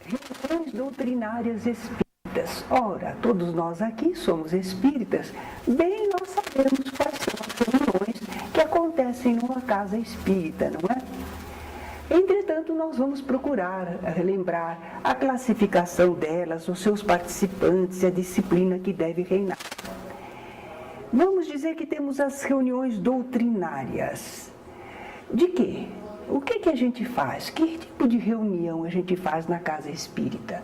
Reuniões doutrinárias espíritas. Ora, todos nós aqui somos espíritas, bem nós sabemos quais são as reuniões que acontecem numa casa espírita, não é? Entretanto, nós vamos procurar relembrar a classificação delas, os seus participantes e a disciplina que deve reinar. Vamos dizer que temos as reuniões doutrinárias. De quê? O que a gente faz? Que tipo de reunião a gente faz na casa espírita?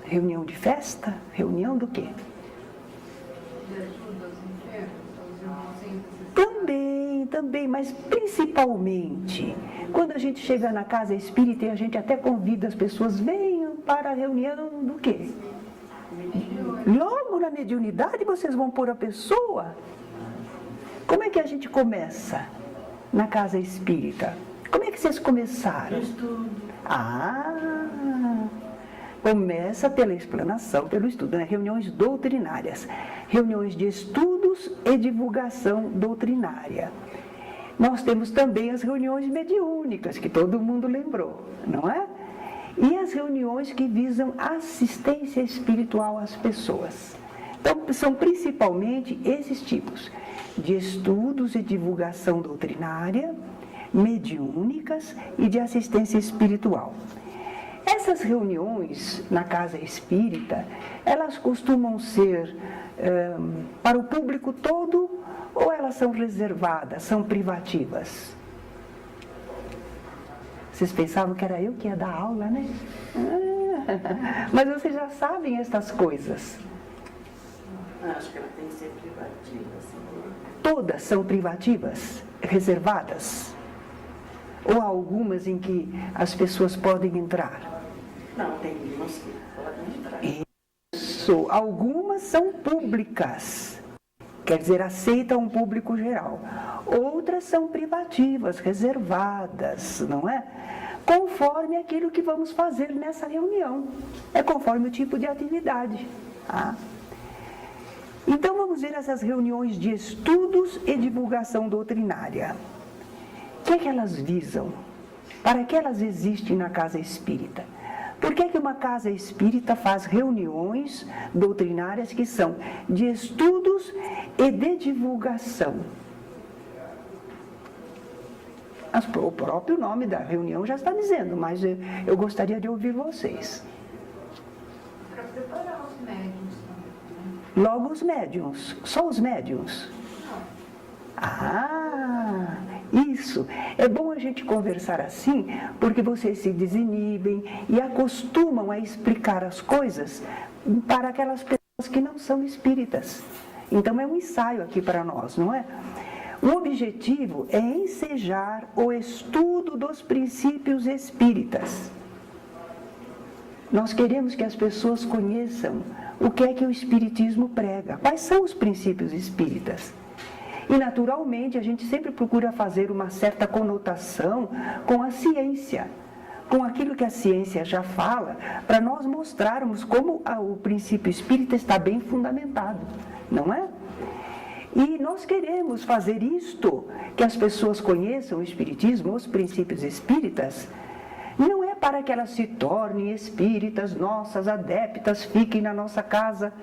Reunião de festa? Reunião do quê? De ajuda aos enfermos, aos irmãos. Também, mas principalmente, quando a gente chega na casa espírita e a gente até convida as pessoas, venham para a reunião do quê? Logo na mediunidade vocês vão pôr a pessoa. Como é que a gente começa na casa espírita? Como é que vocês começaram? Estudo. Começa pela explanação, pelo estudo, né? Reuniões doutrinárias, reuniões de estudos e divulgação doutrinária. Nós temos também as reuniões mediúnicas, que todo mundo lembrou, não é? E as reuniões que visam assistência espiritual às pessoas. Então, são principalmente esses tipos de estudos e divulgação doutrinária, mediúnicas e de assistência espiritual. Essas reuniões na casa espírita, elas costumam ser para o público todo ou elas são reservadas, são privativas? Vocês pensavam que era eu que ia dar aula, né? Mas vocês já sabem estas coisas. Acho que ela tem que ser privativa. Assim. Todas são privativas, reservadas? Ou há algumas em que as pessoas podem entrar? Não, tem umas que podem entrar. Isso, algumas são públicas, quer dizer, aceitam um público geral. Outras são privativas, reservadas, não é? Conforme aquilo que vamos fazer nessa reunião. É conforme o tipo de atividade. Tá? Então vamos ver essas reuniões de estudos e divulgação doutrinária. O que é que elas visam? Para que elas existem na casa espírita? Por que uma casa espírita faz reuniões doutrinárias que são de estudos e de divulgação? O próprio nome da reunião já está dizendo, mas eu gostaria de ouvir vocês. Para preparar os médiuns também. Logo os médiuns, só os médiuns. Isso. É bom a gente conversar assim, porque vocês se desinibem e acostumam a explicar as coisas para aquelas pessoas que não são espíritas. Então é um ensaio aqui para nós, não é? O objetivo é ensejar o estudo dos princípios espíritas. Nós queremos que as pessoas conheçam o que é que o espiritismo prega, quais são os princípios espíritas. E, naturalmente, a gente sempre procura fazer uma certa conotação com a ciência, com aquilo que a ciência já fala, para nós mostrarmos como o princípio espírita está bem fundamentado, não é? E nós queremos fazer isto, que as pessoas conheçam o espiritismo, os princípios espíritas, não é para que elas se tornem espíritas nossas, adeptas, fiquem na nossa casa.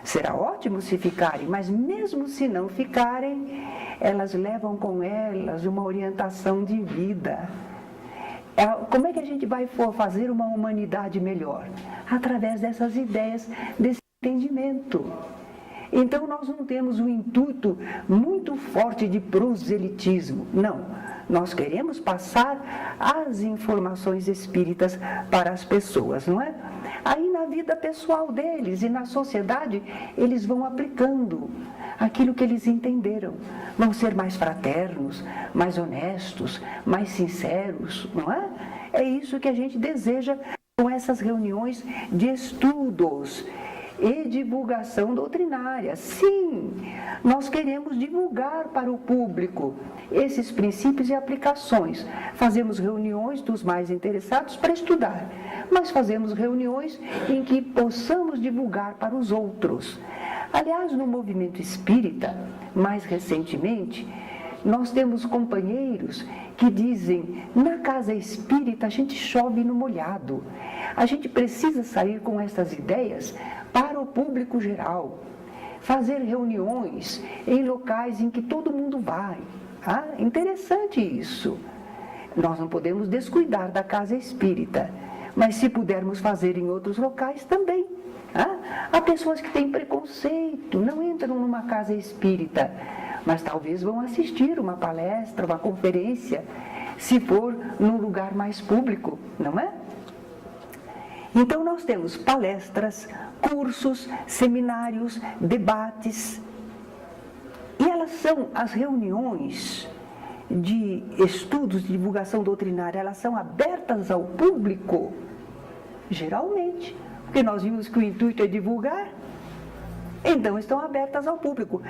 Será ótimo se ficarem, mas mesmo se não ficarem, elas levam com elas uma orientação de vida. Como é que a gente vai fazer uma humanidade melhor? Através dessas ideias, desse entendimento. Então nós não temos um intuito muito forte de proselitismo, não. Nós queremos passar as informações espíritas para as pessoas, não é? Aí na vida pessoal deles e na sociedade, eles vão aplicando aquilo que eles entenderam. Vão ser mais fraternos, mais honestos, mais sinceros, não é? É isso que a gente deseja com essas reuniões de estudos e divulgação doutrinária. Sim, nós queremos divulgar para o público esses princípios e aplicações. Fazemos reuniões dos mais interessados para estudar, mas fazemos reuniões em que possamos divulgar para os outros. Aliás, no movimento espírita, mais recentemente, Nós temos companheiros que dizem, na casa espírita a gente chove no molhado. A gente precisa sair com essas ideias para o público geral. Fazer reuniões em locais em que todo mundo vai. Interessante isso. Nós não podemos descuidar da casa espírita, mas se pudermos fazer em outros locais também. Há pessoas que têm preconceito, não entram numa casa espírita, mas talvez vão assistir uma palestra, uma conferência, se for num lugar mais público, não é? Então nós temos palestras, cursos, seminários, debates, e elas são as reuniões de estudos de divulgação doutrinária, elas são abertas ao público, geralmente, porque nós vimos que o intuito é divulgar, então estão abertas ao público,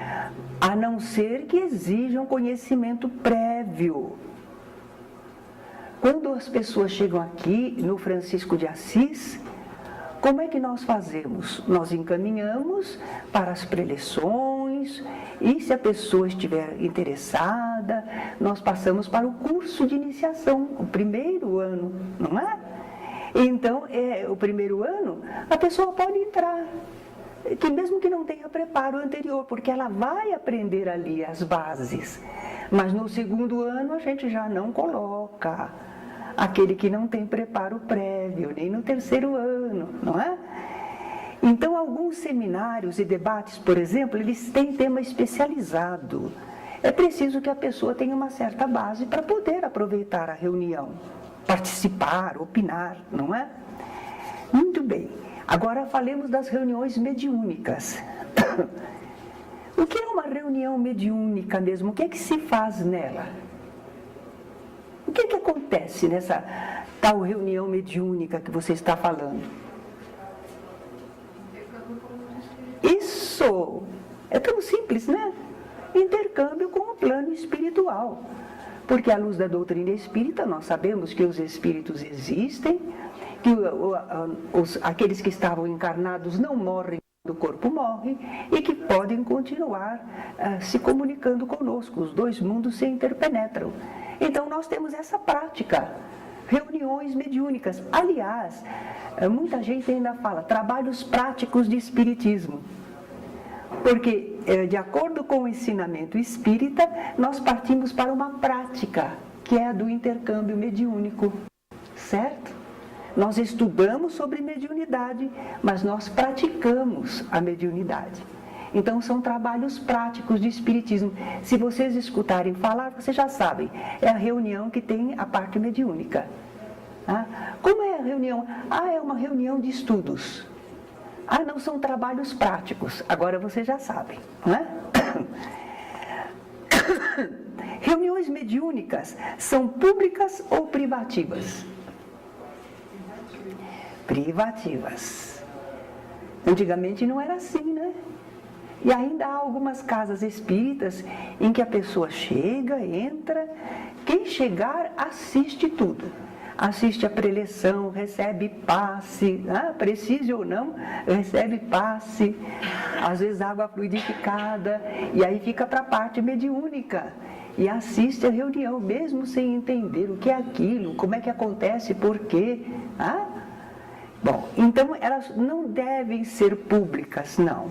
a não ser que exijam conhecimento prévio. Quando as pessoas chegam aqui no Francisco de Assis, como é que nós fazemos? Nós encaminhamos para as preleções, e se a pessoa estiver interessada, nós passamos para o curso de iniciação, o primeiro ano, não é? Então, o primeiro ano, a pessoa pode entrar, que mesmo que não tenha preparo anterior, porque ela vai aprender ali as bases. Mas no segundo ano a gente já não coloca aquele que não tem preparo prévio, nem no terceiro ano, não é? Então, alguns seminários e debates, por exemplo, eles têm tema especializado. É preciso que a pessoa tenha uma certa base para poder aproveitar a reunião, participar, opinar, não é? Muito bem. Agora falemos das reuniões mediúnicas. O que é uma reunião mediúnica mesmo? O que é que se faz nela? O que é que acontece nessa tal reunião mediúnica que você está falando? Isso! É tão simples, né? Intercâmbio com o plano espiritual. Porque à luz da doutrina espírita, nós sabemos que os espíritos existem, que aqueles que estavam encarnados não morrem quando o corpo morre, e que podem continuar se comunicando conosco. Os dois mundos se interpenetram. Então, nós temos essa prática, reuniões mediúnicas. Aliás, muita gente ainda fala trabalhos práticos de espiritismo. Porque, de acordo com o ensinamento espírita, nós partimos para uma prática, que é a do intercâmbio mediúnico, certo? Nós estudamos sobre mediunidade, mas nós praticamos a mediunidade. Então, são trabalhos práticos de espiritismo. Se vocês escutarem falar, vocês já sabem, é a reunião que tem a parte mediúnica. Como é a reunião? É uma reunião de estudos. Não são trabalhos práticos. Agora vocês já sabem, não é? Reuniões mediúnicas são públicas ou privativas? Privativas. Antigamente não era assim, né? E ainda há algumas casas espíritas em que a pessoa chega, entra, quem chegar assiste tudo. Assiste a preleção, recebe passe, precise ou não, recebe passe, às vezes água fluidificada, e aí fica para a parte mediúnica, e assiste a reunião, mesmo sem entender o que é aquilo, como é que acontece, por quê. Bom, então elas não devem ser públicas, não,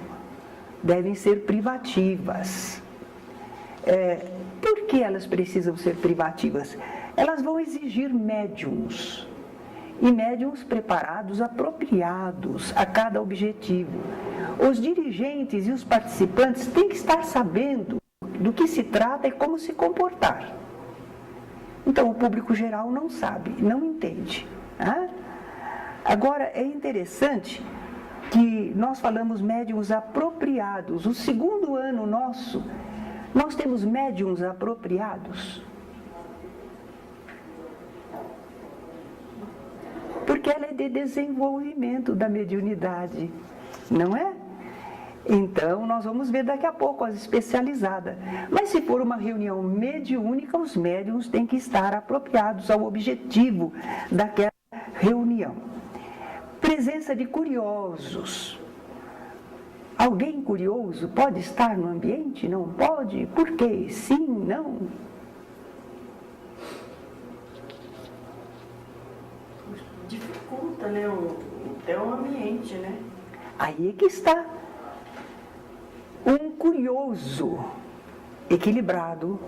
devem ser privativas. Por que elas precisam ser privativas? Elas vão exigir médiums, e médiums preparados, apropriados a cada objetivo. Os dirigentes e os participantes têm que estar sabendo do que se trata e como se comportar. Então, o público geral não sabe, não entende. Agora, é interessante que nós falamos médiums apropriados. O segundo ano nosso, nós temos médiums apropriados. Porque ela é de desenvolvimento da mediunidade, não é? Então, nós vamos ver daqui a pouco as especializadas. Mas se for uma reunião mediúnica, os médiuns têm que estar apropriados ao objetivo daquela reunião. Presença de curiosos. Alguém curioso pode estar no ambiente? Não pode? Por quê? Sim, não? Dificulta, né? Até o ambiente, né? Aí é que está. Um curioso, equilibrado,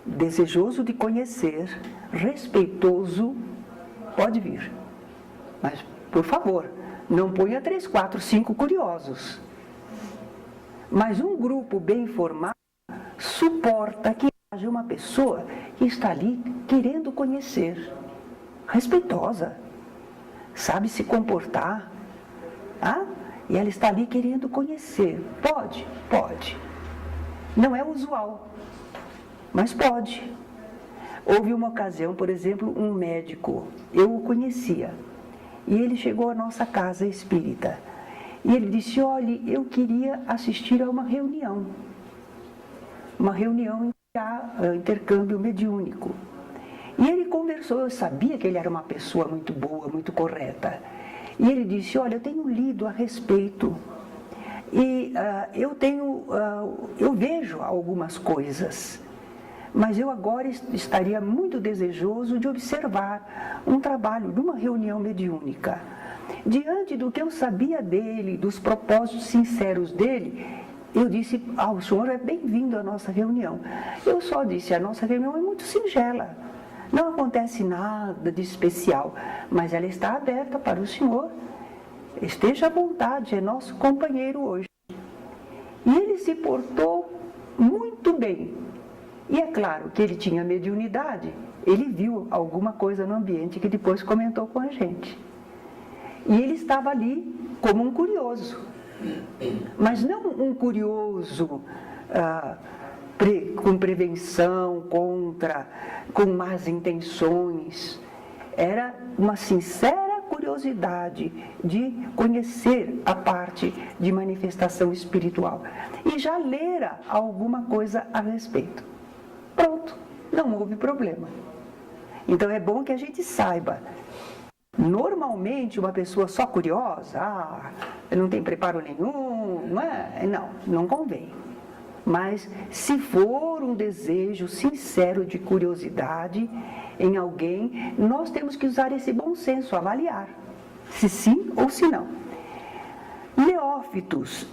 desejoso de conhecer, respeitoso, pode vir. Mas, por favor, não ponha 3, 4, 5 curiosos. Mas um grupo bem formado suporta que haja uma pessoa que está ali querendo conhecer, respeitosa, sabe se comportar, ah? E ela está ali querendo conhecer. Pode? Pode. Não é usual, mas pode. Houve uma ocasião, por exemplo, um médico, eu o conhecia, e ele chegou à nossa casa espírita. E ele disse, olha, eu queria assistir a uma reunião em que há intercâmbio mediúnico. E ele conversou, eu sabia que ele era uma pessoa muito boa, muito correta. E ele disse, olha, eu tenho lido a respeito e eu vejo algumas coisas, mas eu agora estaria muito desejoso de observar um trabalho de uma reunião mediúnica. Diante do que eu sabia dele, dos propósitos sinceros dele, eu disse, o senhor é bem-vindo à nossa reunião. Eu só disse, a nossa reunião é muito singela, não acontece nada de especial, mas ela está aberta para o senhor. Esteja à vontade, é nosso companheiro hoje. E ele se portou muito bem. E é claro que ele tinha mediunidade, ele viu alguma coisa no ambiente que depois comentou com a gente. E ele estava ali como um curioso, mas não um curioso com prevenção, com más intenções. Era uma sincera curiosidade de conhecer a parte de manifestação espiritual. E já lera alguma coisa a respeito. Pronto, não houve problema. Então é bom que a gente saiba. Normalmente, uma pessoa só curiosa, não tem preparo nenhum, não convém. Mas, se for um desejo sincero de curiosidade em alguém, nós temos que usar esse bom senso, avaliar se sim ou se não. Neófitos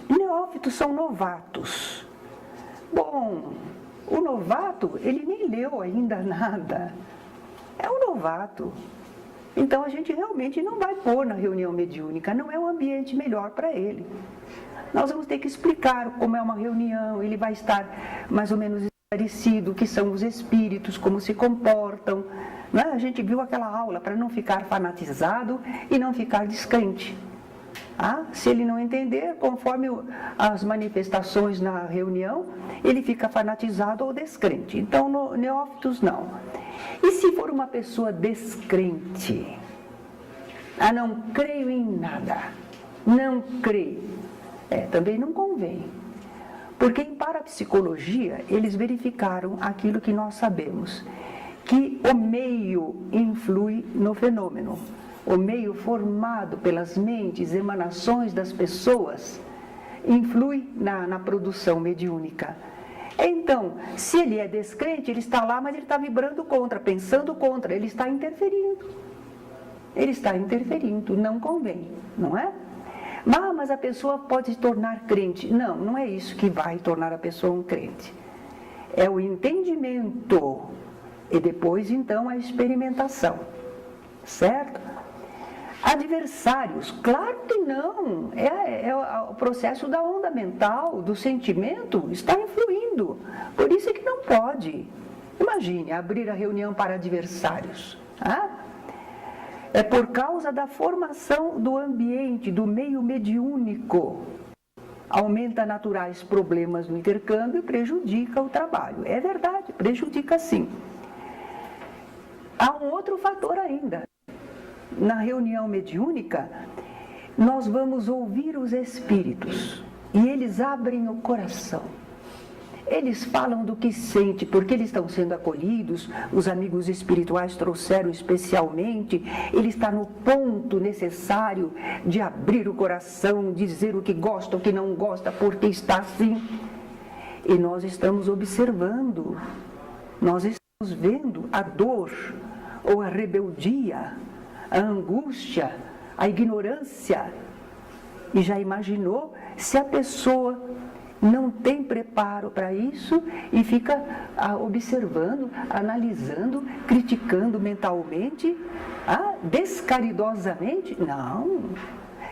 são novatos. Bom, o novato, ele nem leu ainda nada. É um novato. Então, a gente realmente não vai pôr na reunião mediúnica, não é um ambiente melhor para ele. Nós vamos ter que explicar como é uma reunião, ele vai estar mais ou menos esclarecido o que são os espíritos, como se comportam. Não é? A gente viu aquela aula para não ficar fanatizado e não ficar descrente. Se ele não entender, conforme as manifestações na reunião, ele fica fanatizado ou descrente. Então, neófitos não. E se for uma pessoa descrente? Não creio em nada. Não creio. Também não convém. Porque em parapsicologia, eles verificaram aquilo que nós sabemos, que o meio influi no fenômeno. O meio formado pelas mentes, emanações das pessoas, influi na produção mediúnica. Então, se ele é descrente, ele está lá, mas ele está vibrando contra, pensando contra, ele está interferindo. Ele está interferindo, não convém, não é? Mas a pessoa pode se tornar crente. Não, não é isso que vai tornar a pessoa um crente. É o entendimento e depois, então, a experimentação. Certo? Adversários, claro que não. É o processo da onda mental, do sentimento, está influindo. Por isso é que não pode. Imagine, abrir a reunião para adversários. É por causa da formação do ambiente, do meio mediúnico. Aumenta naturais problemas no intercâmbio e prejudica o trabalho. É verdade, prejudica sim. Há um outro fator ainda. Na reunião mediúnica, nós vamos ouvir os espíritos e eles abrem o coração. Eles falam do que sente, porque eles estão sendo acolhidos, os amigos espirituais trouxeram especialmente, ele está no ponto necessário de abrir o coração, dizer o que gosta, o que não gosta, porque está assim. E nós estamos observando, nós estamos vendo a dor, ou a rebeldia, a angústia, a ignorância. E já imaginou se a pessoa não tem preparo para isso e fica observando, analisando, criticando mentalmente, descaridosamente? Não,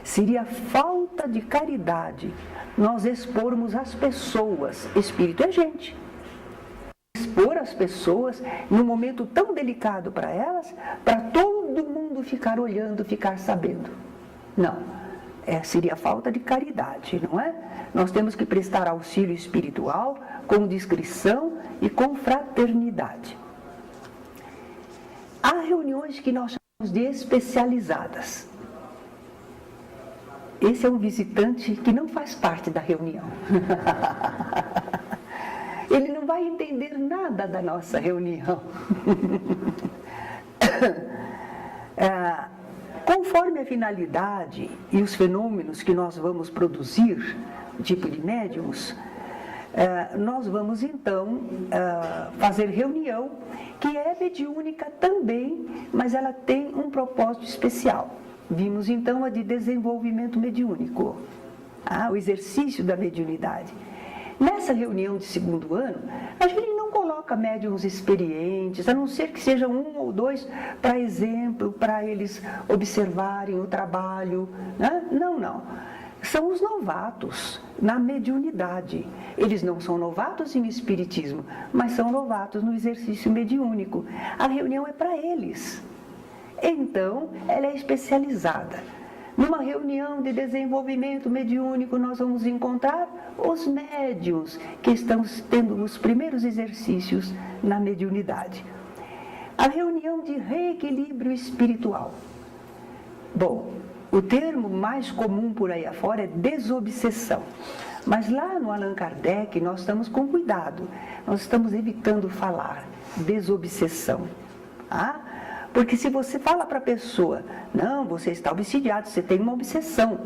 seria falta de caridade nós expormos as pessoas, espírito é gente, expor as pessoas num momento tão delicado para elas, para todo mundo ficar olhando, ficar sabendo. Não, seria falta de caridade, não é? Nós temos que prestar auxílio espiritual com discrição e com fraternidade. Há reuniões que nós chamamos de especializadas. Esse é um visitante que não faz parte da reunião. Ele não vai entender nada da nossa reunião. Conforme a finalidade e os fenômenos que nós vamos produzir, tipo de médiums, nós vamos então fazer reunião, que é mediúnica também, mas ela tem um propósito especial. Vimos então a de desenvolvimento mediúnico, o exercício da mediunidade. Nessa reunião de segundo ano, a gente não coloca médiuns experientes, a não ser que seja um ou dois para exemplo, para eles observarem o trabalho. Né? Não. São os novatos na mediunidade. Eles não são novatos em espiritismo, mas são novatos no exercício mediúnico. A reunião é para eles. Então, ela é especializada. Numa reunião de desenvolvimento mediúnico, nós vamos encontrar os médiuns que estão tendo os primeiros exercícios na mediunidade. A reunião de reequilíbrio espiritual. Bom, o termo mais comum por aí afora é desobsessão. Mas lá no Allan Kardec, nós estamos com cuidado. Nós estamos evitando falar desobsessão. Porque se você fala para a pessoa, não, você está obsidiado, você tem uma obsessão,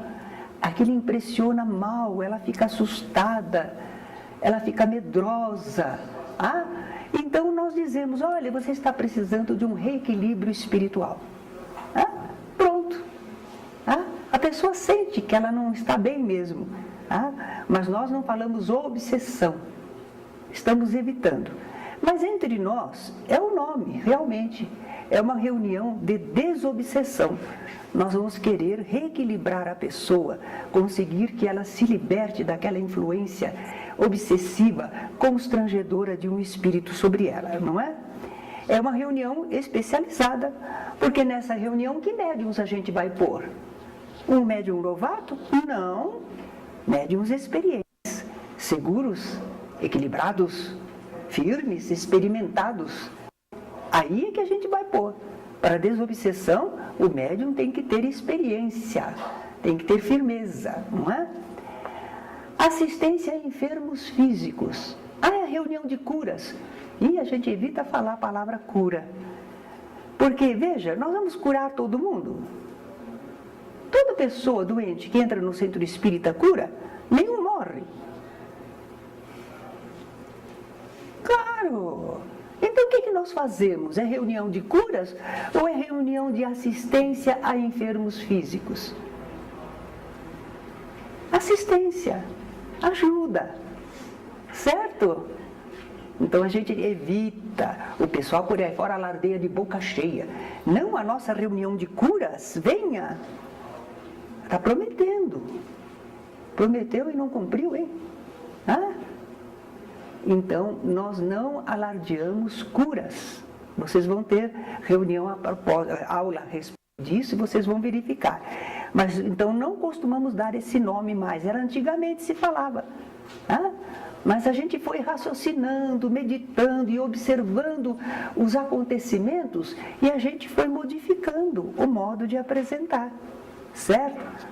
aquilo impressiona mal, ela fica assustada, ela fica medrosa. Então nós dizemos, olha, você está precisando de um reequilíbrio espiritual. Pronto. A pessoa sente que ela não está bem mesmo. Mas nós não falamos obsessão, estamos evitando. Mas entre nós, é o nome, realmente. É uma reunião de desobsessão. Nós vamos querer reequilibrar a pessoa, conseguir que ela se liberte daquela influência obsessiva, constrangedora de um espírito sobre ela, não é? É uma reunião especializada, porque nessa reunião, que médiuns a gente vai pôr? Um médium novato? Não. Médiuns experientes, seguros, equilibrados, firmes, experimentados. Aí é que a gente vai pôr. Para a desobsessão, o médium tem que ter experiência, tem que ter firmeza, não é? Assistência a enfermos físicos. É a reunião de curas. E a gente evita falar a palavra cura. Porque, veja, nós vamos curar todo mundo. Toda pessoa doente que entra no centro espírita cura, nenhum morre. Claro! Então, o que nós fazemos? É reunião de curas ou é reunião de assistência a enfermos físicos? Assistência, ajuda, certo? Então, a gente evita, o pessoal por aí fora alardeia de boca cheia. Não, a nossa reunião de curas, venha. Está prometendo. Prometeu e não cumpriu, hein? Então, nós não alardeamos curas. Vocês vão ter reunião, aula a respeito disso e vocês vão verificar. Mas, então, não costumamos dar esse nome mais. Antigamente se falava. Mas a gente foi raciocinando, meditando e observando os acontecimentos e a gente foi modificando o modo de apresentar. Certo?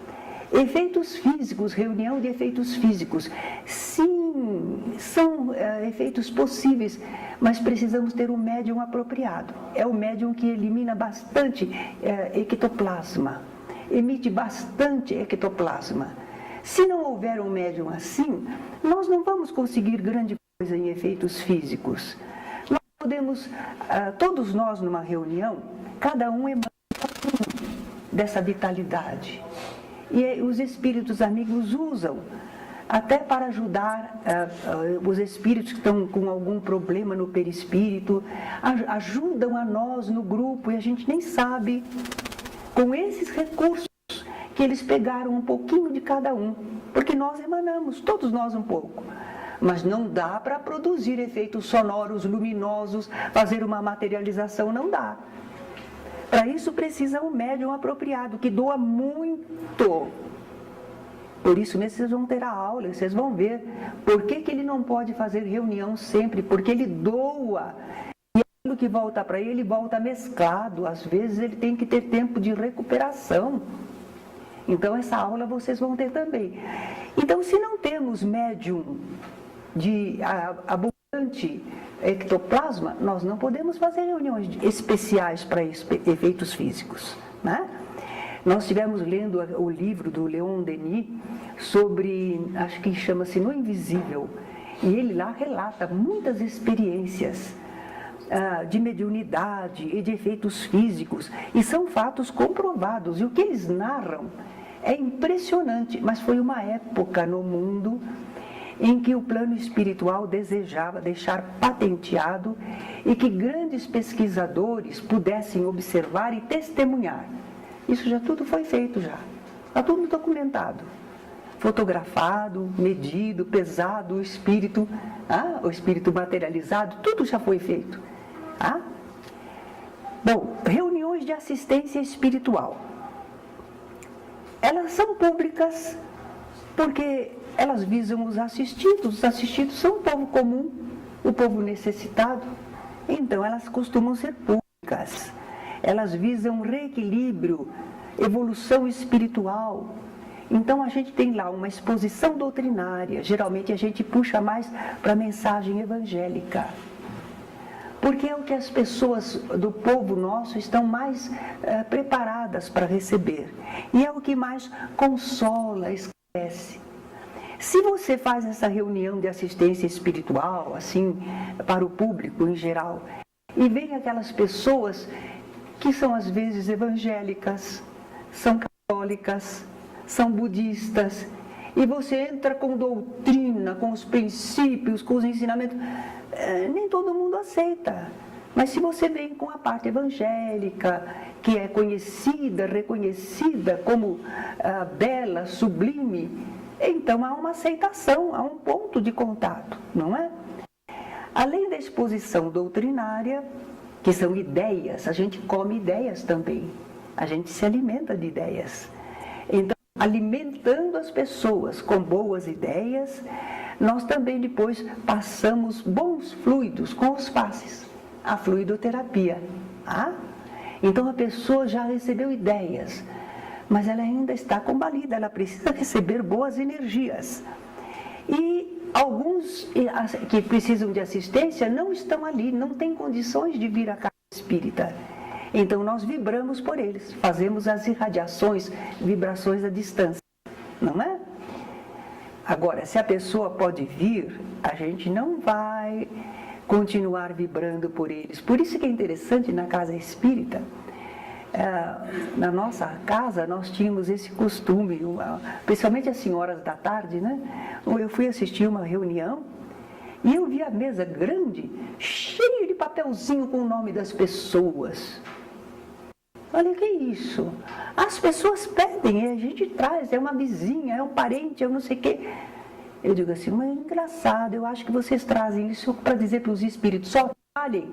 Efeitos físicos, reunião de efeitos físicos. Sim, são efeitos possíveis, mas precisamos ter um médium apropriado. É o médium que elimina bastante ectoplasma, emite bastante ectoplasma. Se não houver um médium assim, nós não vamos conseguir grande coisa em efeitos físicos. Nós podemos, todos nós numa reunião, cada um emana dessa vitalidade. E os espíritos amigos usam até para ajudar os espíritos que estão com algum problema no perispírito, ajudam a nós no grupo e a gente nem sabe, com esses recursos que eles pegaram um pouquinho de cada um, porque nós emanamos, todos nós um pouco. Mas não dá para produzir efeitos sonoros, luminosos, fazer uma materialização, não dá. Para isso precisa um médium apropriado, que doa muito. Por isso mesmo vocês vão ter a aula, vocês vão ver por que ele não pode fazer reunião sempre, porque ele doa. E aquilo que volta para ele, volta mesclado. Às vezes ele tem que ter tempo de recuperação. Então essa aula vocês vão ter também. Então, se não temos médium de abundante ectoplasma, nós não podemos fazer reuniões especiais para efeitos físicos, né? Nós estivemos lendo o livro do Leon Denis sobre, acho que chama-se No Invisível, e ele lá relata muitas experiências de mediunidade e de efeitos físicos, e são fatos comprovados, e o que eles narram é impressionante, mas foi uma época no mundo em que o plano espiritual desejava deixar patenteado e que grandes pesquisadores pudessem observar e testemunhar. Isso já tudo foi feito já. Está tudo documentado. Fotografado, medido, pesado, o espírito materializado, tudo já foi feito. Bom, reuniões de assistência espiritual. Elas são públicas porque elas visam os assistidos são o povo comum, o povo necessitado, então elas costumam ser públicas. Elas visam reequilíbrio, evolução espiritual. Então a gente tem lá uma exposição doutrinária, geralmente a gente puxa mais para a mensagem evangélica, porque é o que as pessoas do povo nosso estão mais preparadas para receber, e é o que mais consola, esclarece. Se você faz essa reunião de assistência espiritual, assim, para o público em geral, e vem aquelas pessoas que são às vezes evangélicas, são católicas, são budistas, e você entra com doutrina, com os princípios, com os ensinamentos, nem todo mundo aceita. Mas se você vem com a parte evangélica, que é conhecida, reconhecida como bela, sublime, então há uma aceitação, há um ponto de contato, não é? Além da exposição doutrinária, que são ideias, a gente come ideias também, a gente se alimenta de ideias. Então, alimentando as pessoas com boas ideias, nós também depois passamos bons fluidos com os passes, a fluidoterapia. Então a pessoa já recebeu ideias, mas ela ainda está combalida, ela precisa receber boas energias. E alguns que precisam de assistência não estão ali, não têm condições de vir à casa espírita. Então nós vibramos por eles, fazemos as irradiações, vibrações à distância, não é? Agora, se a pessoa pode vir, a gente não vai continuar vibrando por eles. Por isso que é interessante na casa espírita, na nossa casa nós tínhamos esse costume, principalmente às senhoras da tarde, né? Eu fui assistir uma reunião e eu vi a mesa grande, cheia de papelzinho com o nome das pessoas. Olha, que é isso? As pessoas pedem, a gente traz, é uma vizinha, é um parente, é um não sei o quê. Eu digo assim, mas é engraçado, eu acho que vocês trazem isso para dizer para os espíritos, só trabalhem.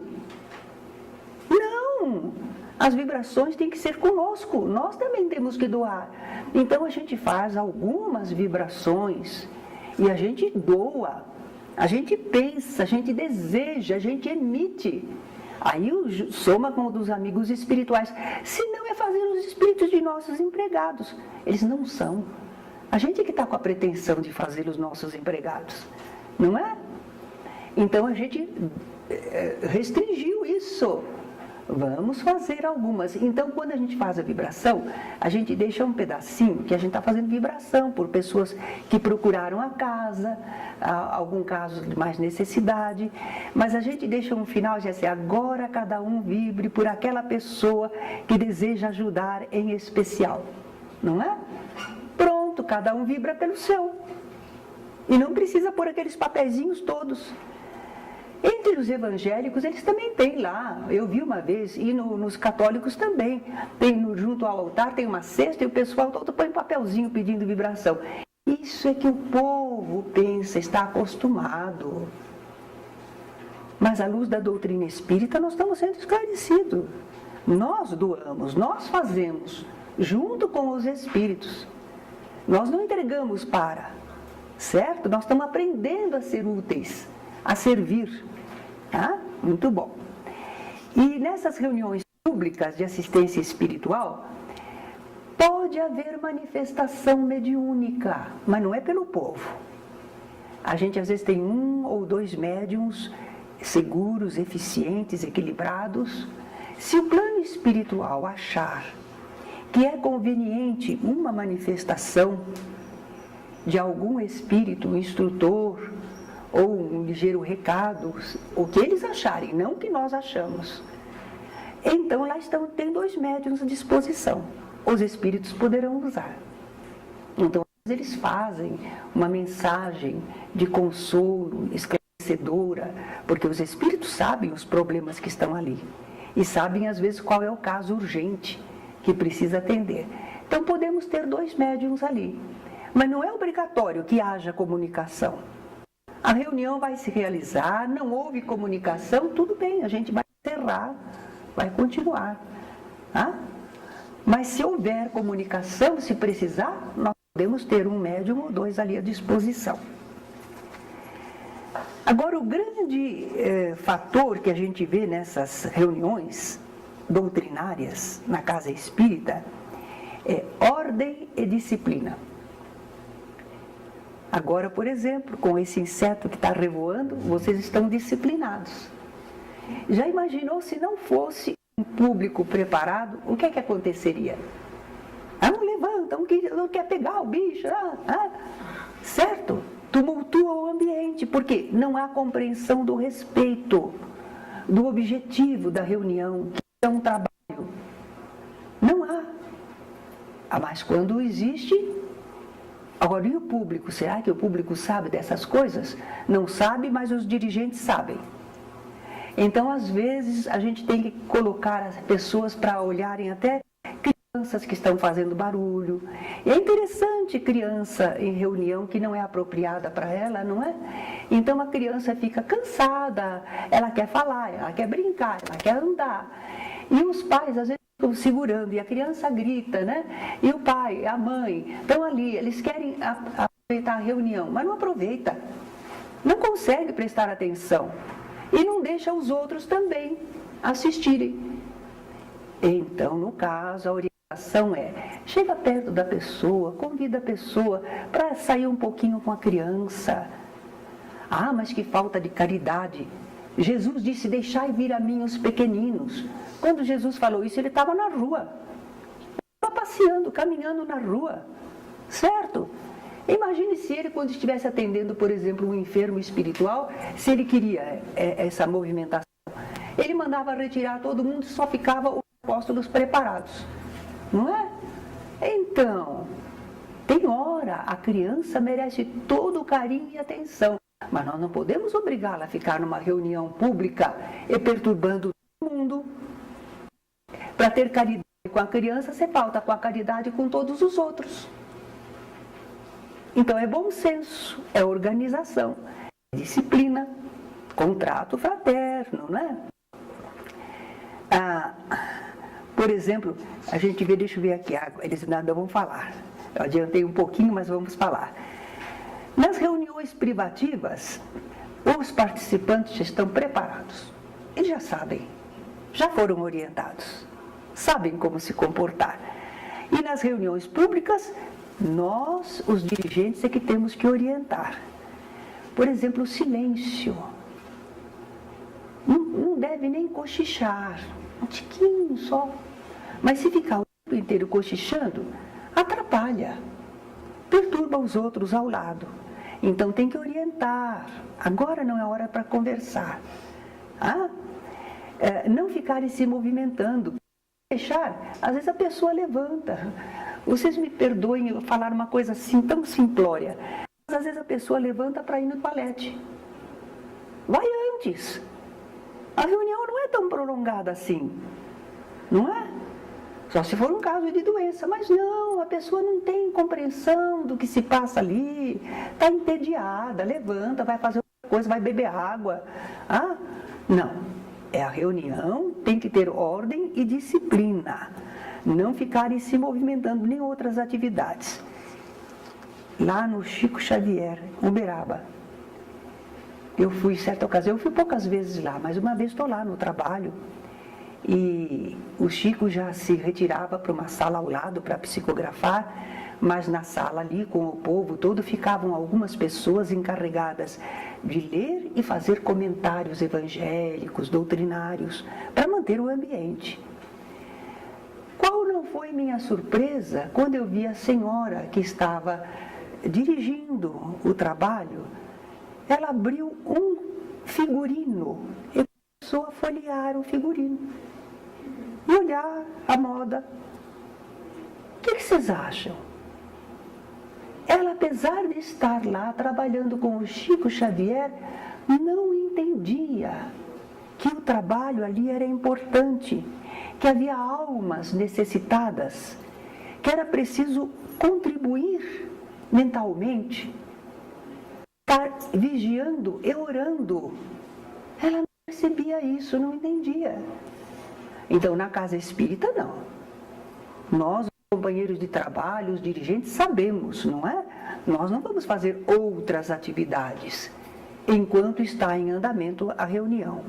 Não! As vibrações têm que ser conosco, nós também temos que doar. Então a gente faz algumas vibrações e a gente doa, a gente pensa, a gente deseja, a gente emite. Aí soma com o dos amigos espirituais. Se não é fazer os espíritos de nossos empregados. Eles não são. A gente que está com a pretensão de fazer os nossos empregados, não é? Então a gente restringiu isso. Vamos fazer algumas. Então, quando a gente faz a vibração, a gente deixa um pedacinho que a gente está fazendo vibração por pessoas que procuraram a casa, algum caso de mais necessidade, mas a gente deixa um final de assim, agora cada um vibre por aquela pessoa que deseja ajudar em especial, não é? Pronto, cada um vibra pelo seu. E não precisa pôr aqueles papeizinhos todos. Entre os evangélicos, eles também têm lá, eu vi uma vez, e nos católicos também, tem junto ao altar, tem uma cesta e o pessoal todo põe um papelzinho pedindo vibração. Isso é que o povo pensa, está acostumado. Mas à luz da doutrina espírita, nós estamos sendo esclarecidos. Nós doamos, nós fazemos, junto com os espíritos. Nós não entregamos para, certo? Nós estamos aprendendo a ser úteis, a servir, tá? Muito bom. E nessas reuniões públicas de assistência espiritual, pode haver manifestação mediúnica, mas não é pelo povo. A gente às vezes tem 1 ou 2 médiums seguros, eficientes, equilibrados. Se o plano espiritual achar que é conveniente uma manifestação de algum espírito, instrutor, ou um ligeiro recado, o que eles acharem, não o que nós achamos. Então lá tem 2 médiuns à disposição. Os espíritos poderão usar. Então eles fazem uma mensagem de consolo, esclarecedora, porque os espíritos sabem os problemas que estão ali. E sabem às vezes qual é o caso urgente que precisa atender. Então podemos ter 2 médiuns ali. Mas não é obrigatório que haja comunicação. A reunião vai se realizar, não houve comunicação, tudo bem, a gente vai encerrar, vai continuar. Tá? Mas se houver comunicação, se precisar, nós podemos ter 1 médium ou 2 ali à disposição. Agora, o grande fator que a gente vê nessas reuniões doutrinárias na casa espírita é ordem e disciplina. Agora, por exemplo, com esse inseto que está revoando, vocês estão disciplinados. Já imaginou se não fosse um público preparado, o que é que aconteceria? Não levanta, não quer pegar o bicho, certo? Tumultua o ambiente, porque não há compreensão do respeito, do objetivo da reunião, que é um trabalho. Não há. Mas quando existe... Agora, e o público? Será que o público sabe dessas coisas? Não sabe, mas os dirigentes sabem. Então, às vezes, a gente tem que colocar as pessoas para olharem até crianças que estão fazendo barulho. E é interessante criança em reunião que não é apropriada para ela, não é? Então, a criança fica cansada, ela quer falar, ela quer brincar, ela quer andar. E os pais, às vezes, ficam segurando, e a criança grita, né? E o pai, a mãe, estão ali, eles querem aproveitar a reunião, mas não aproveita. Não consegue prestar atenção. E não deixa os outros também assistirem. Então, no caso, a orientação é, chega perto da pessoa, convida a pessoa para sair um pouquinho com a criança. Mas que falta de caridade. Jesus disse, deixai vir a mim os pequeninos. Quando Jesus falou isso, ele estava na rua. Estava passeando, caminhando na rua. Certo? Imagine se ele, quando estivesse atendendo, por exemplo, um enfermo espiritual, se ele queria essa movimentação. Ele mandava retirar todo mundo e só ficava os apóstolos preparados. Não é? Então, tem hora, a criança merece todo o carinho e atenção. Mas nós não podemos obrigá-la a ficar numa reunião pública e perturbando todo mundo. Para ter caridade com a criança, você falta com a caridade com todos os outros. Então é bom senso, é organização, é disciplina, contrato fraterno, não é? Por exemplo, a gente vê, deixa eu ver aqui, eles ainda vão falar. Eu adiantei um pouquinho, mas vamos falar. Nas reuniões privativas, os participantes já estão preparados. Eles já sabem, já foram orientados, sabem como se comportar. E nas reuniões públicas, Nós, os dirigentes, é que temos que orientar. Por exemplo, o silêncio. Não deve nem cochichar, um tiquinho só. Mas se ficar o tempo inteiro cochichando, atrapalha, perturba os outros ao lado. Então tem que orientar. Agora não é hora para conversar. Não ficarem se movimentando. Deixar, às vezes a pessoa levanta. Vocês me perdoem eu falar uma coisa assim tão simplória. Mas às vezes a pessoa levanta para ir no toalete. Vai antes. A reunião não é tão prolongada assim. Não é? Só se for um caso de doença. Mas não, a pessoa não tem compreensão do que se passa ali. Está entediada, levanta, vai fazer outra coisa, vai beber água. Não. É a reunião, tem que ter ordem e disciplina. Não ficarem se movimentando nem outras atividades. Lá no Chico Xavier, Uberaba. Eu fui, certa ocasião, eu fui poucas vezes lá, mas uma vez estou lá no trabalho. E o Chico já se retirava para uma sala ao lado para psicografar, mas na sala ali, com o povo todo, ficavam algumas pessoas encarregadas de ler e fazer comentários evangélicos, doutrinários, para manter o ambiente. Qual não foi minha surpresa quando eu vi a senhora que estava dirigindo o trabalho? Ela abriu um figurino e começou a folhear o figurino e olhar a moda. O que vocês acham? Ela, apesar de estar lá trabalhando com o Chico Xavier, não entendia que o trabalho ali era importante, que havia almas necessitadas, que era preciso contribuir mentalmente, estar vigiando e orando. Ela não percebia isso, não entendia. Então, na casa espírita, não. Nós, companheiros de trabalho, os dirigentes, sabemos, não é? Nós não vamos fazer outras atividades enquanto está em andamento a reunião.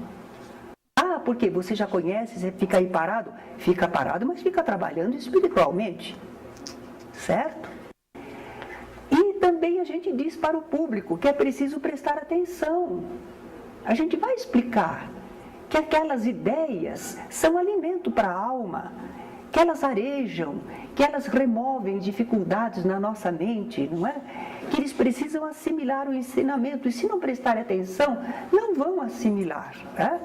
Porque você já conhece, você fica aí parado? Fica parado, mas fica trabalhando espiritualmente. Certo? E também a gente diz para o público que é preciso prestar atenção. A gente vai explicar que aquelas ideias são alimento para a alma, que elas arejam, que elas removem dificuldades na nossa mente, não é? Que eles precisam assimilar o ensinamento, e se não prestarem atenção, não vão assimilar, né?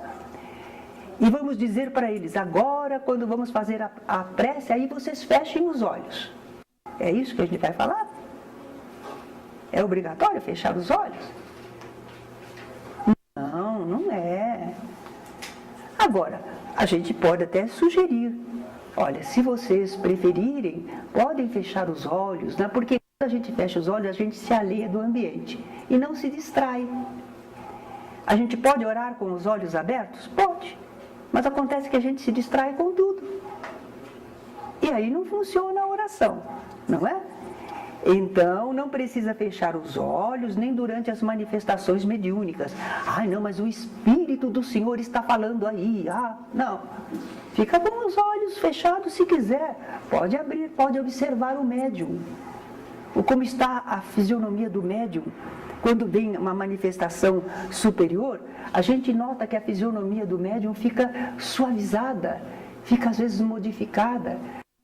E vamos dizer para eles, agora quando vamos fazer a prece, aí vocês fechem os olhos. É isso que a gente vai falar? É obrigatório fechar os olhos? Não, não é. Agora, a gente pode até sugerir. Olha, se vocês preferirem, podem fechar os olhos, né? Porque quando a gente fecha os olhos, a gente se alheia do ambiente e não se distrai. A gente pode orar com os olhos abertos? Pode. Mas acontece que a gente se distrai com tudo. E aí não funciona a oração, não é? Então, não precisa fechar os olhos, nem durante as manifestações mediúnicas. Ai, não, mas o Espírito do Senhor está falando aí. Não. Fica com os olhos fechados se quiser. Pode abrir, pode observar o médium. Como está a fisionomia do médium. Quando vem uma manifestação superior, a gente nota que a fisionomia do médium fica suavizada, fica às vezes modificada.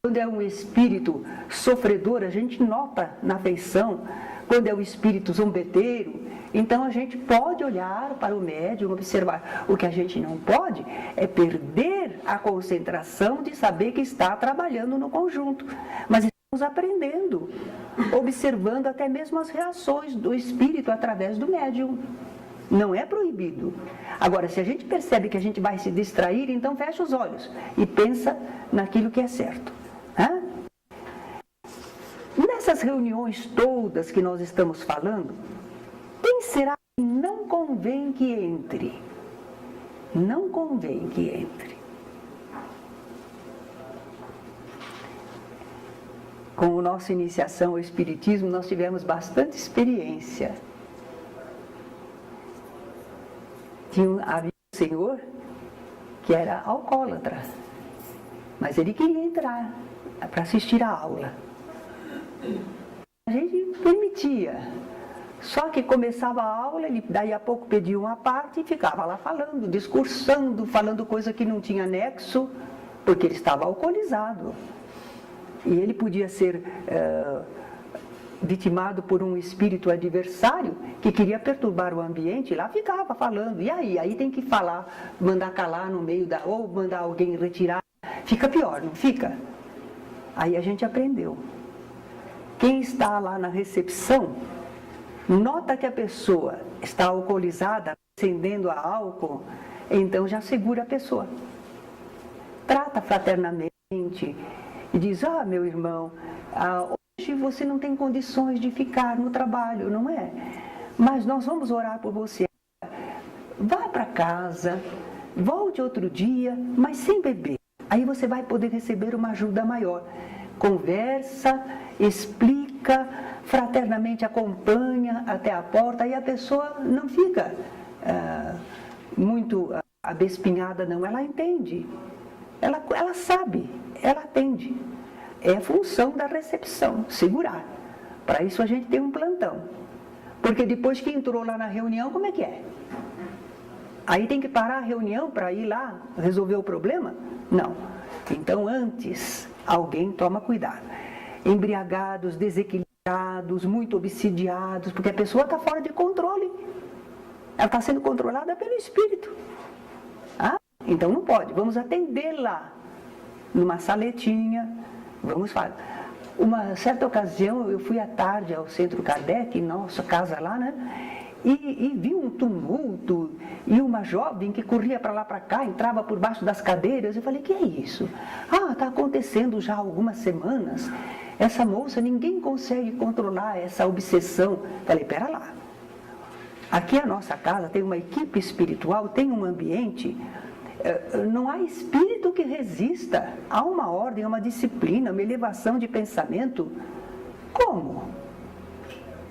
Quando é um espírito sofredor, a gente nota na feição. Quando é um espírito zombeteiro, então a gente pode olhar para o médium, observar. O que a gente não pode é perder a concentração de saber que está trabalhando no conjunto. Mas estamos aprendendo, observando até mesmo as reações do espírito através do médium. Não é proibido. Agora, se a gente percebe que a gente vai se distrair, então fecha os olhos e pensa naquilo que é certo. Nessas reuniões todas que nós estamos falando, quem será que não convém que entre? Não convém que entre. Com a nossa iniciação ao Espiritismo, nós tivemos bastante experiência. Havia um senhor que era alcoólatra, mas ele queria entrar para assistir à aula. A gente permitia. Só que começava a aula, ele daí a pouco pedia uma parte e ficava lá falando, discursando, falando coisa que não tinha nexo, porque ele estava alcoolizado. E ele podia ser vitimado por um espírito adversário que queria perturbar o ambiente, lá ficava falando. E aí tem que falar, mandar calar no meio ou mandar alguém retirar. Fica pior, não fica? Aí a gente aprendeu. Quem está lá na recepção, nota que a pessoa está alcoolizada, acendendo a álcool, então já segura a pessoa. Trata fraternamente e diz, meu irmão, hoje você não tem condições de ficar no trabalho, não é? Mas nós vamos orar por você. Vá para casa, volte outro dia, mas sem beber. Aí você vai poder receber uma ajuda maior. Conversa, explica, fraternamente acompanha até a porta e a pessoa não fica muito abespinhada, não. Ela entende, ela sabe, ela atende. É a função da recepção, segurar. Para isso a gente tem um plantão. Porque depois que entrou lá na reunião, como é que é? Aí tem que parar a reunião para ir lá resolver o problema? Não. Então antes, alguém toma cuidado. Embriagados, desequilibrados, muito obsidiados, porque a pessoa está fora de controle. Ela está sendo controlada pelo espírito. Então não pode. Vamos atendê-la numa saletinha. Vamos falar. Uma certa ocasião, eu fui à tarde ao Centro Kardec, nossa casa lá, né? E vi um tumulto e uma jovem que corria para lá para cá, entrava por baixo das cadeiras. Eu falei, que é isso? Está acontecendo já há algumas semanas. Essa moça, ninguém consegue controlar essa obsessão. Falei, pera lá. Aqui a nossa casa tem uma equipe espiritual, tem um ambiente. Não há espírito que resista. Há uma ordem, uma disciplina, uma elevação de pensamento. Como?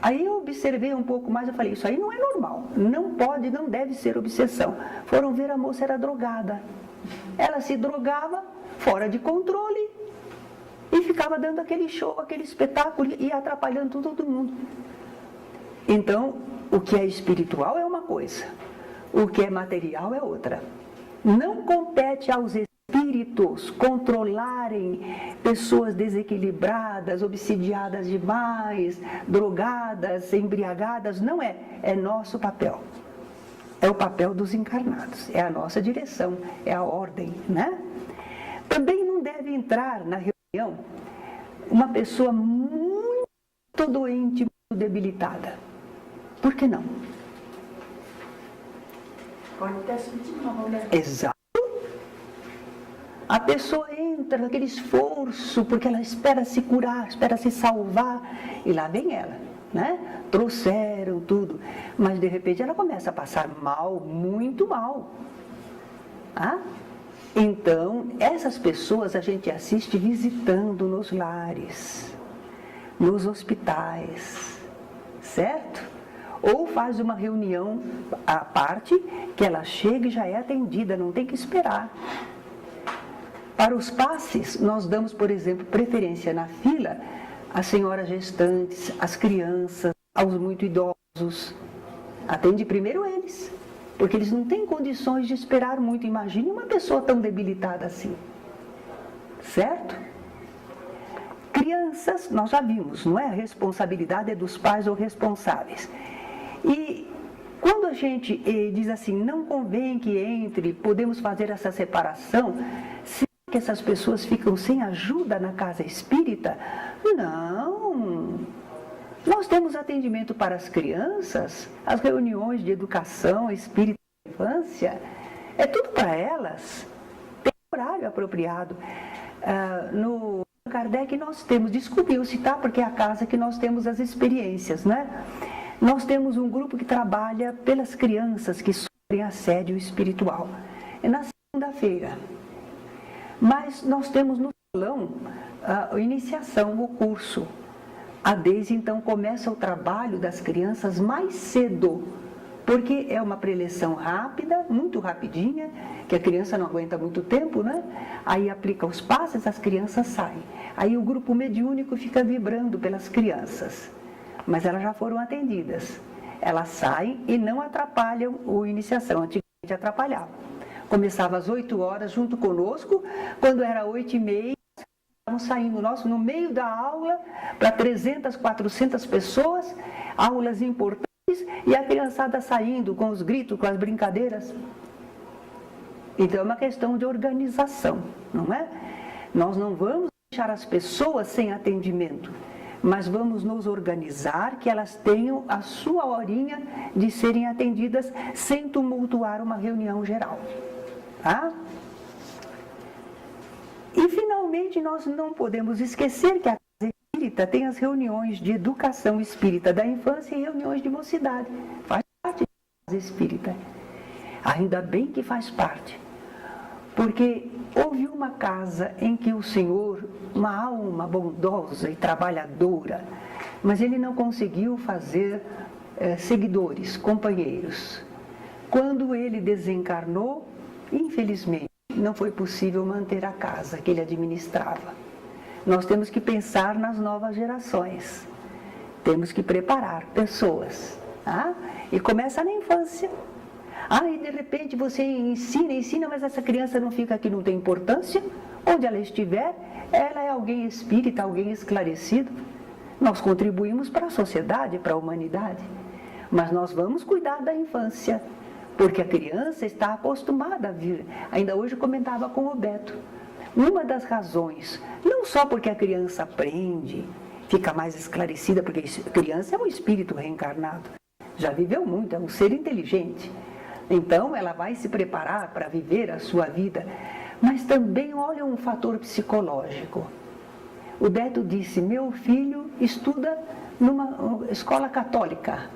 Aí eu observei um pouco mais, eu falei, isso aí não é normal. Não pode, não deve ser obsessão. Foram ver, a moça era drogada. Ela se drogava, fora de controle, e ficava dando aquele show, aquele espetáculo, e atrapalhando todo mundo. Então, o que é espiritual é uma coisa, o que é material é outra. Não compete aos espíritos controlarem pessoas desequilibradas, obsidiadas demais, drogadas, embriagadas. Não é. É nosso papel. É o papel dos encarnados. É a nossa direção. É a ordem, né? Também não deve entrar na reunião uma pessoa muito doente, muito debilitada. Por que não? Pode até sentir mal, né? Exato. A pessoa entra naquele esforço, porque ela espera se curar, espera se salvar, e lá vem ela, né? Trouxeram tudo, mas de repente ela começa a passar mal, muito mal. Então, essas pessoas a gente assiste visitando nos lares, nos hospitais, certo? Ou faz uma reunião à parte, que ela chega e já é atendida, não tem que esperar. Para os passes, nós damos, por exemplo, preferência na fila às senhoras gestantes, às crianças, aos muito idosos. Atende primeiro eles, porque eles não têm condições de esperar muito. Imagine uma pessoa tão debilitada assim, certo? Crianças, nós já vimos, não é? A responsabilidade é dos pais ou responsáveis. E quando a gente diz assim, não convém que entre, podemos fazer essa separação, será que essas pessoas ficam sem ajuda na casa espírita? Não. Nós temos atendimento para as crianças, as reuniões de educação espírita da infância, é tudo para elas. Tem horário apropriado. No Kardec nós temos, desculpe eu citar, porque é a casa que nós temos as experiências, né? Nós temos um grupo que trabalha pelas crianças que sofrem assédio espiritual. É na segunda-feira. Mas nós temos no salão a iniciação, o curso. A Deise, então, começa o trabalho das crianças mais cedo, porque é uma preleção rápida, muito rapidinha, que a criança não aguenta muito tempo, né? Aí aplica os passes, as crianças saem. Aí o grupo mediúnico fica vibrando pelas crianças, mas elas já foram atendidas. Elas saem e não atrapalham a iniciação, antigamente atrapalhava. Começava às 8 horas junto conosco, quando era 8h30, estavam saindo no meio da aula, para 300, 400 pessoas, aulas importantes, e a criançada saindo com os gritos, com as brincadeiras. Então é uma questão de organização, não é? Nós não vamos deixar as pessoas sem atendimento, mas vamos nos organizar que elas tenham a sua horinha de serem atendidas sem tumultuar uma reunião geral. Tá? E finalmente nós não podemos esquecer que a Casa Espírita tem as reuniões de educação espírita da infância e reuniões de mocidade. Faz parte da Casa Espírita. Ainda bem que faz parte. Porque houve uma casa em que o Senhor, uma alma bondosa e trabalhadora, mas ele não conseguiu fazer seguidores, companheiros. Quando ele desencarnou, infelizmente, não foi possível manter a casa que ele administrava. Nós temos que pensar nas novas gerações. Temos que preparar pessoas. Tá? E começa na infância. E de repente você ensina, mas essa criança não fica aqui, não tem importância. Onde ela estiver, ela é alguém espírita, alguém esclarecido. Nós contribuímos para a sociedade, para a humanidade. Mas nós vamos cuidar da infância, porque a criança está acostumada a vir. Ainda hoje eu comentava com o Beto. Uma das razões, não só porque a criança aprende, fica mais esclarecida, porque a criança é um espírito reencarnado. Já viveu muito, é um ser inteligente. Então, ela vai se preparar para viver a sua vida. Mas também, olha, um fator psicológico. O Beto disse, meu filho estuda numa escola católica.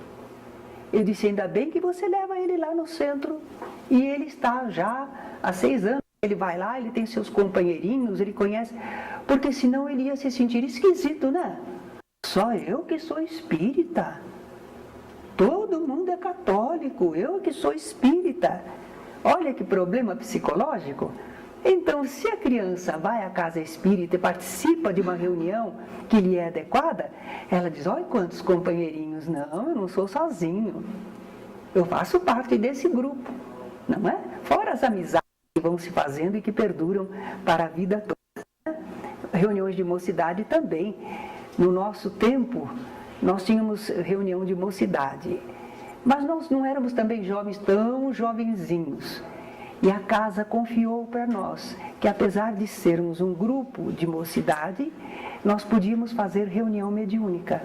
Eu disse, ainda bem que você leva ele lá no centro. E ele está já há 6 anos. Ele vai lá, ele tem seus companheirinhos, ele conhece. Porque senão ele ia se sentir esquisito, né? Só eu que sou espírita. Todo mundo é católico, eu que sou espírita. Olha que problema psicológico. Então, se a criança vai à casa espírita e participa de uma reunião que lhe é adequada, ela diz, olha quantos companheirinhos. Não, eu não sou sozinho. Eu faço parte desse grupo, não é? Fora as amizades que vão se fazendo e que perduram para a vida toda. Reuniões de mocidade também. No nosso tempo, nós tínhamos reunião de mocidade, mas nós não éramos também jovens, tão jovenzinhos. E a casa confiou para nós que, apesar de sermos um grupo de mocidade, nós podíamos fazer reunião mediúnica.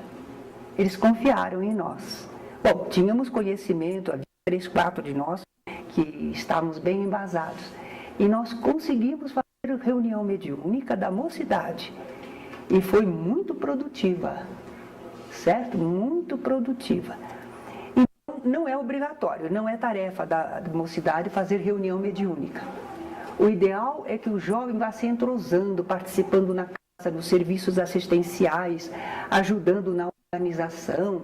Eles confiaram em nós. Bom, tínhamos conhecimento, havia 3, 4 de nós que estávamos bem embasados. E nós conseguimos fazer reunião mediúnica da mocidade. E foi muito produtiva. Certo? Muito produtiva. Então, não é obrigatório, não é tarefa da mocidade fazer reunião mediúnica. O ideal é que o jovem vá se entrosando, participando na casa dos serviços assistenciais, ajudando na organização,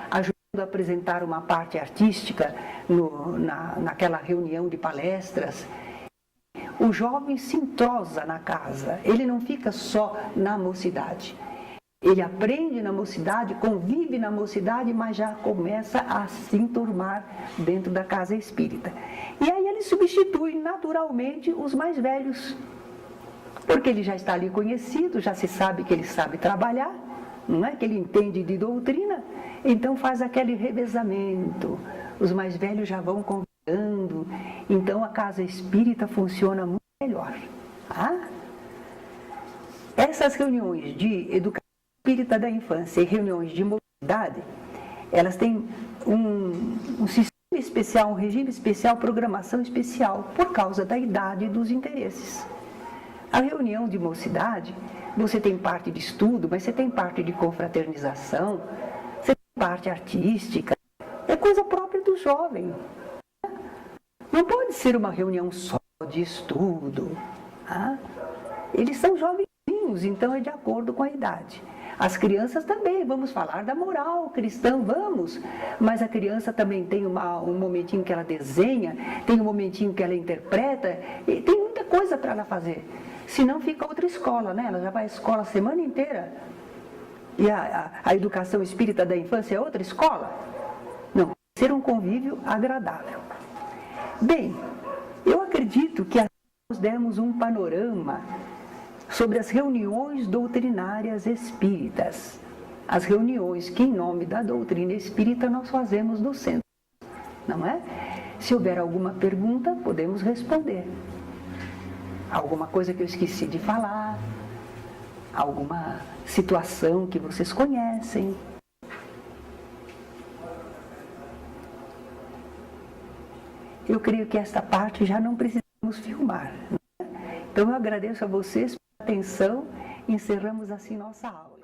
ajudando a apresentar uma parte artística naquela reunião de palestras. O jovem se entrosa na casa, ele não fica só na mocidade. Ele aprende na mocidade, convive na mocidade, mas já começa a se enturmar dentro da casa espírita. E aí ele substitui naturalmente os mais velhos, porque ele já está ali conhecido, já se sabe que ele sabe trabalhar, não é? Que ele entende de doutrina, então faz aquele revezamento. Os mais velhos já vão convidando, então a casa espírita funciona muito melhor. Tá? Essas reuniões de educação espírita da infância e reuniões de mocidade, elas têm um sistema especial, um regime especial, programação especial, por causa da idade e dos interesses. A reunião de mocidade, você tem parte de estudo, mas você tem parte de confraternização, você tem parte artística, é coisa própria do jovem. Não pode ser uma reunião só de estudo. Tá? Eles são jovenzinhos, então é de acordo com a idade. As crianças também, vamos falar da moral cristã, vamos. Mas a criança também tem um momentinho que ela desenha, tem um momentinho que ela interpreta, e tem muita coisa para ela fazer. Senão fica outra escola, né? Ela já vai à escola a semana inteira. E a educação espírita da infância é outra escola? Não, ser um convívio agradável. Bem, eu acredito que nós demos um panorama sobre as reuniões doutrinárias espíritas. As reuniões que, em nome da doutrina espírita, nós fazemos no centro. Não é? Se houver alguma pergunta, podemos responder. Alguma coisa que eu esqueci de falar, alguma situação que vocês conhecem. Eu creio que esta parte já não precisamos filmar. Então eu agradeço a vocês pela atenção e encerramos assim nossa aula.